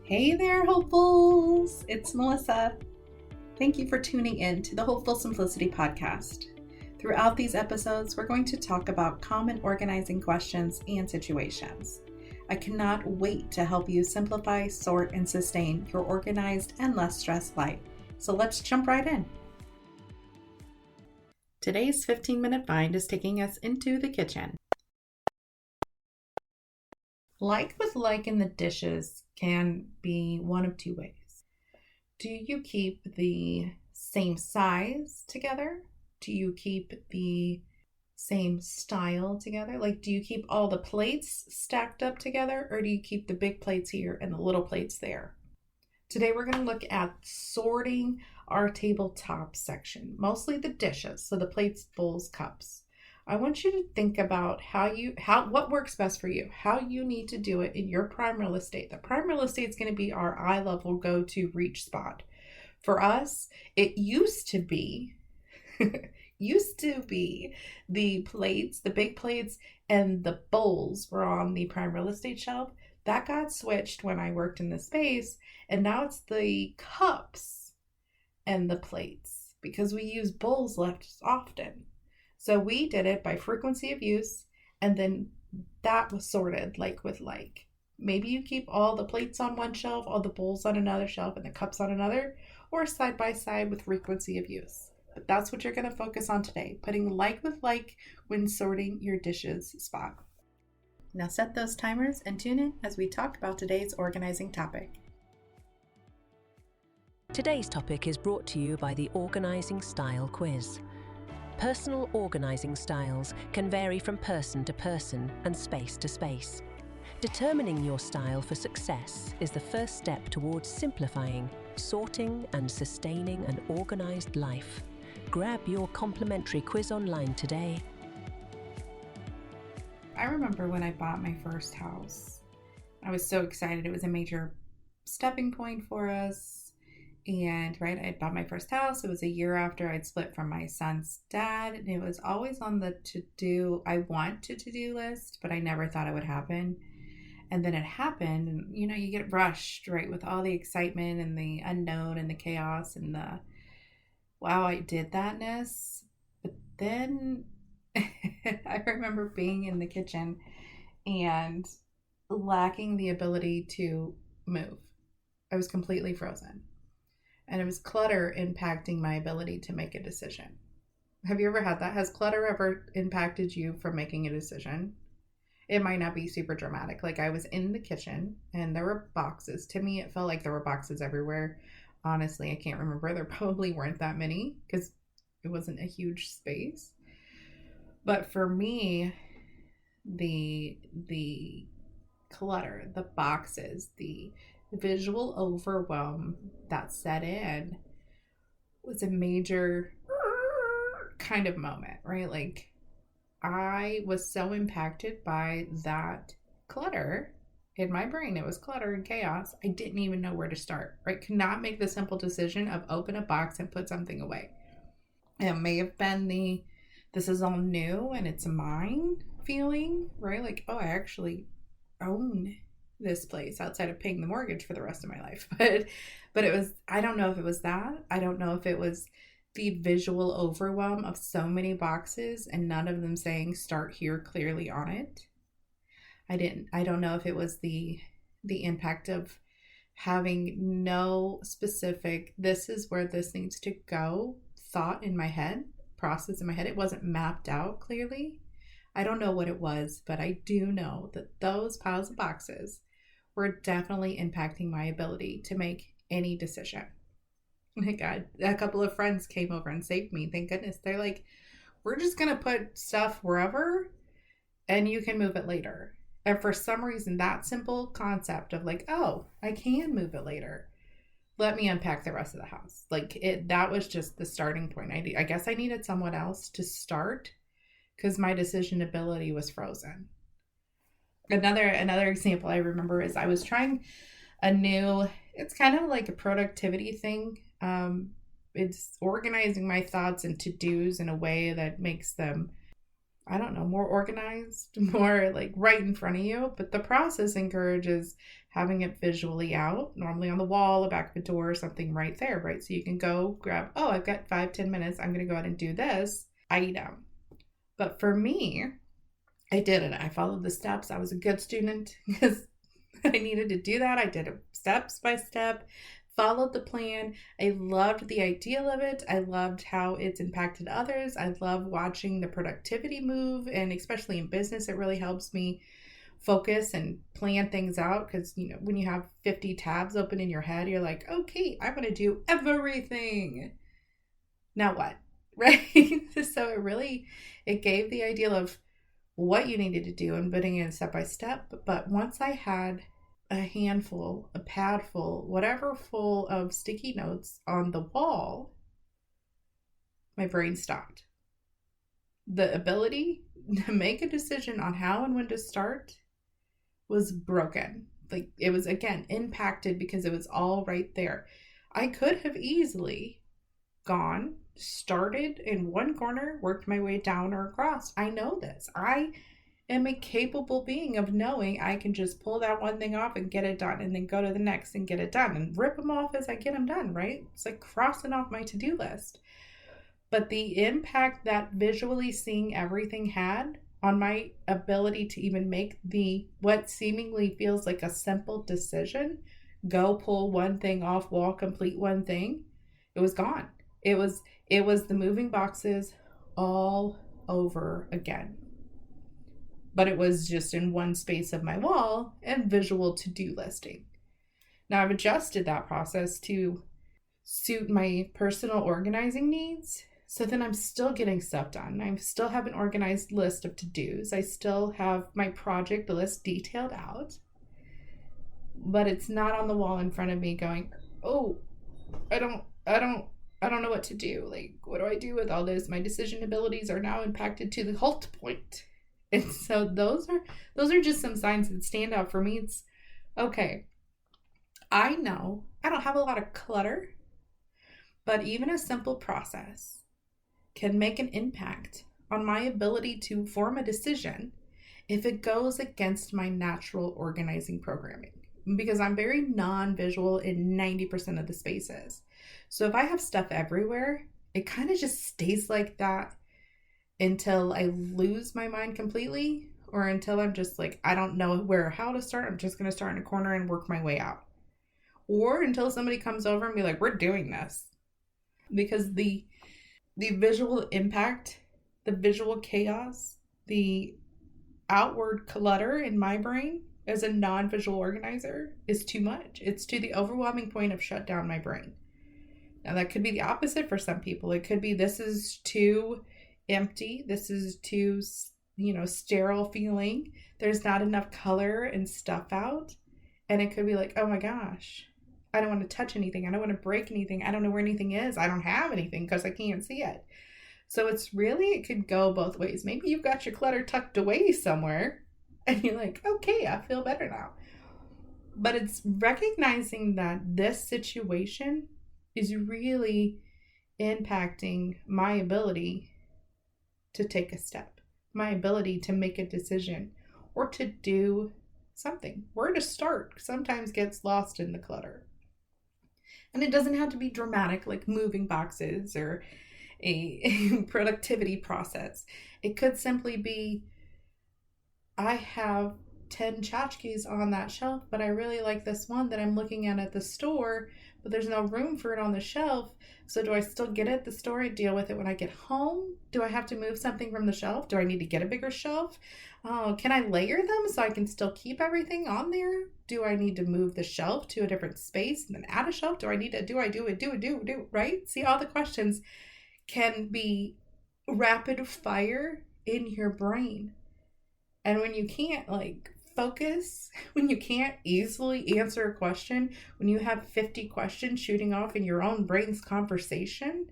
Hey there, hopefuls! It's Melissa. Thank you for tuning in to the Hopeful Simplicity podcast. Throughout these episodes, we're going to talk about common organizing questions and situations. I cannot wait to help you simplify, sort, and sustain your organized and less stressed life. So let's jump right in. Today's 15-minute find is taking us into the kitchen. Like with like in the dishes can be one of two ways. Do you keep the same size together? Do you keep the same style together? Like, do you keep all the plates stacked up together, or do you keep the big plates here and the little plates there? Today we're going to look at sorting our tabletop section, mostly the dishes, so the plates, bowls, cups. I want you to think about what works best for you, how you need to do it in your prime real estate. The prime real estate is going to be our eye level go-to reach spot. For us, it used to be the plates, the big plates, and the bowls were on the prime real estate shelf. That got switched when I worked in the space, and now it's the cups and the plates because we use bowls less often. So we did it by frequency of use, and then that was sorted like with like. Maybe you keep all the plates on one shelf, all the bowls on another shelf, and the cups on another, or side by side with frequency of use. But that's what you're going to focus on today, putting like with like when sorting your dishes spot. Now set those timers and tune in as we talk about today's organizing topic. Today's topic is brought to you by the Organizing Style Quiz. Personal organizing styles can vary from person to person and space to space. Determining your style for success is the first step towards simplifying, sorting, and sustaining an organized life. Grab your complimentary quiz online today. I remember when I bought my first house. I was so excited. It was a major stepping point for us. And I had bought my first house. It was a year after I'd split from my son's dad. And it was always on the to-do list, but I never thought it would happen. And then it happened. And, you get rushed, with all the excitement and the unknown and the chaos and the, wow, I did thatness. But then I remember being in the kitchen and lacking the ability to move. I was completely frozen. And it was clutter impacting my ability to make a decision. Have you ever had that? Has clutter ever impacted you from making a decision? It might not be super dramatic. Like I was in the kitchen and there were boxes. To me, it felt like there were boxes everywhere. Honestly, I can't remember. There probably weren't that many because it wasn't a huge space. But for me, the clutter, the boxes, the visual overwhelm that set in was a major kind of moment, Like I was so impacted by that clutter in my brain. It was clutter and chaos. I didn't even know where to start, Could not make the simple decision of open a box and put something away. It may have been this is all new and it's mine feeling, Like, oh, I actually own this place outside of paying the mortgage for the rest of my life. But it was, I don't know if it was that. I don't know if it was the visual overwhelm of so many boxes and none of them saying start here clearly on it. I don't know if it was the impact of having no specific, this is where this needs to go thought in my head, process in my head. It wasn't mapped out clearly. I don't know what it was, but I do know that those piles of boxes were definitely impacting my ability to make any decision. A couple of friends came over and saved me. Thank goodness. They're like, we're just going to put stuff wherever and you can move it later. And for some reason, that simple concept of oh, I can move it later. Let me unpack the rest of the house. That was just the starting point. I guess I needed someone else to start because my decision ability was frozen. Another example I remember is I was trying it's kind of like a productivity thing. It's organizing my thoughts and to-dos in a way that makes them, more organized, more right in front of you. But the process encourages having it visually out, normally on the wall, the back of a door, or something right there, right? So you can go grab, oh, I've got 5-10 minutes. I'm going to go ahead and do this item. But for me, I did it. I followed the steps. I was a good student because I needed to do that. I did it steps by step, followed the plan. I loved the ideal of it. I loved how it's impacted others. I love watching the productivity move, and especially in business, it really helps me focus and plan things out, because when you have 50 tabs open in your head, you're like, okay, I'm going to do everything. Now what? Right? So it gave the ideal of what you needed to do and putting it step by step. But once I had a handful, a pad full, whatever full of sticky notes on the wall, my brain stopped. The ability to make a decision on how and when to start was broken. Like, it was, again, impacted because it was all right there. I could have easily gone, started in one corner, worked my way down or across. I know this. I am a capable being of knowing I can just pull that one thing off and get it done, and then go to the next and get it done, and rip them off as I get them done, right? It's like crossing off my to-do list. But the impact that visually seeing everything had on my ability to even make what seemingly feels like a simple decision, go pull one thing off wall, complete one thing, it was gone. It was the moving boxes all over again. But it was just in one space of my wall and visual to-do listing. Now I've adjusted that process to suit my personal organizing needs, so then I'm still getting stuff done. I still have an organized list of to-dos. I still have my project list detailed out, but it's not on the wall in front of me going, oh, I don't know what to do. Like, what do I do with all this? My decision abilities are now impacted to the halt point. And so those are just some signs that stand out for me. It's okay. I know I don't have a lot of clutter, but even a simple process can make an impact on my ability to form a decision if it goes against my natural organizing programming, because I'm very non-visual in 90% of the spaces. So if I have stuff everywhere, it kind of just stays like that until I lose my mind completely, or until I'm just like, I don't know where or how to start. I'm just going to start in a corner and work my way out. Or until somebody comes over and be like, we're doing this. Because the visual impact, the visual chaos, the outward clutter in my brain as a non-visual organizer is too much. It's to the overwhelming point of shut down my brain. Now that could be the opposite for some people. It could be, this is too empty. This is too, sterile feeling. There's not enough color and stuff out. And it could be like, oh my gosh, I don't want to touch anything. I don't want to break anything. I don't know where anything is. I don't have anything because I can't see it. So it could go both ways. Maybe you've got your clutter tucked away somewhere and you're like, okay, I feel better now. But it's recognizing that this situation is really impacting my ability to take a step, my ability to make a decision, or to do something. Where to start sometimes gets lost in the clutter. And it doesn't have to be dramatic, like moving boxes or a productivity process. It could simply be, I have 10 tchotchkes on that shelf, but I really like this one that I'm looking at the store, but there's no room for it on the shelf. So do I still get it at the store and deal with it when I get home? Do I have to move something from the shelf? Do I need to get a bigger shelf? Oh, can I layer them so I can still keep everything on there? Do I need to move the shelf to a different space and then add a shelf? Do I need to do it, right? See, all the questions can be rapid fire in your brain. And when you can't focus, when you can't easily answer a question, when you have 50 questions shooting off in your own brain's conversation,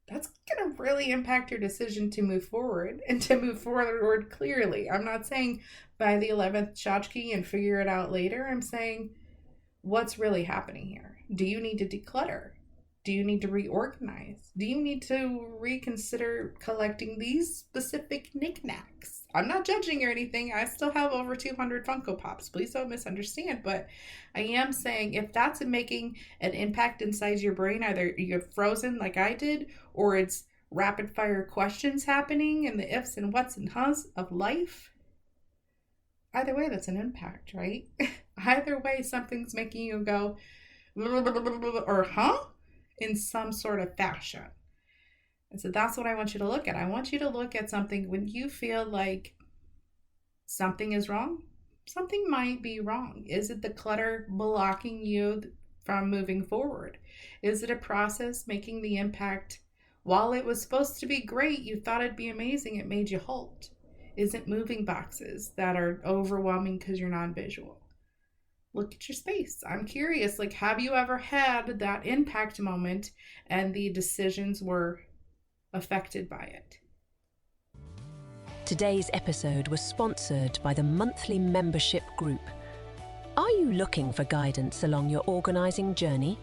that's going to really impact your decision to move forward and to move forward clearly. I'm not saying by the 11th tchotchke and figure it out later. I'm saying, what's really happening here? Do you need to declutter? Do you need to reorganize? Do you need to reconsider collecting these specific knickknacks? I'm not judging or anything. I still have over 200 Funko Pops. Please don't misunderstand. But I am saying if that's making an impact inside your brain, either you're frozen like I did, or it's rapid fire questions happening and the ifs and whats and huhs of life, either way, that's an impact, right? Either way, something's making you go, or huh? In some sort of fashion. And so that's what I want you to look at. I want you to look at something when you feel like something is wrong. Something might be wrong. Is it the clutter blocking you from moving forward? Is it a process making the impact? While it was supposed to be great, you thought it'd be amazing, it made you halt. Is it moving boxes that are overwhelming because you're non-visual? Look at your space. I'm curious, like, have you ever had that impact moment and the decisions were affected by it? Today's episode was sponsored by the monthly membership group. Are you looking for guidance along your organising journey?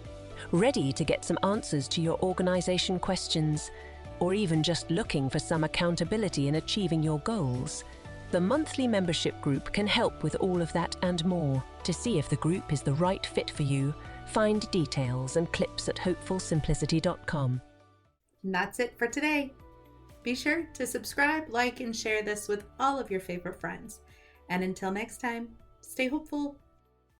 Ready to get some answers to your organisation questions? Or even just looking for some accountability in achieving your goals? The monthly membership group can help with all of that and more. To see if the group is the right fit for you, find details and clips at hopefulsimplicity.com. And that's it for today. Be sure to subscribe, like, and share this with all of your favorite friends. And until next time, stay hopeful.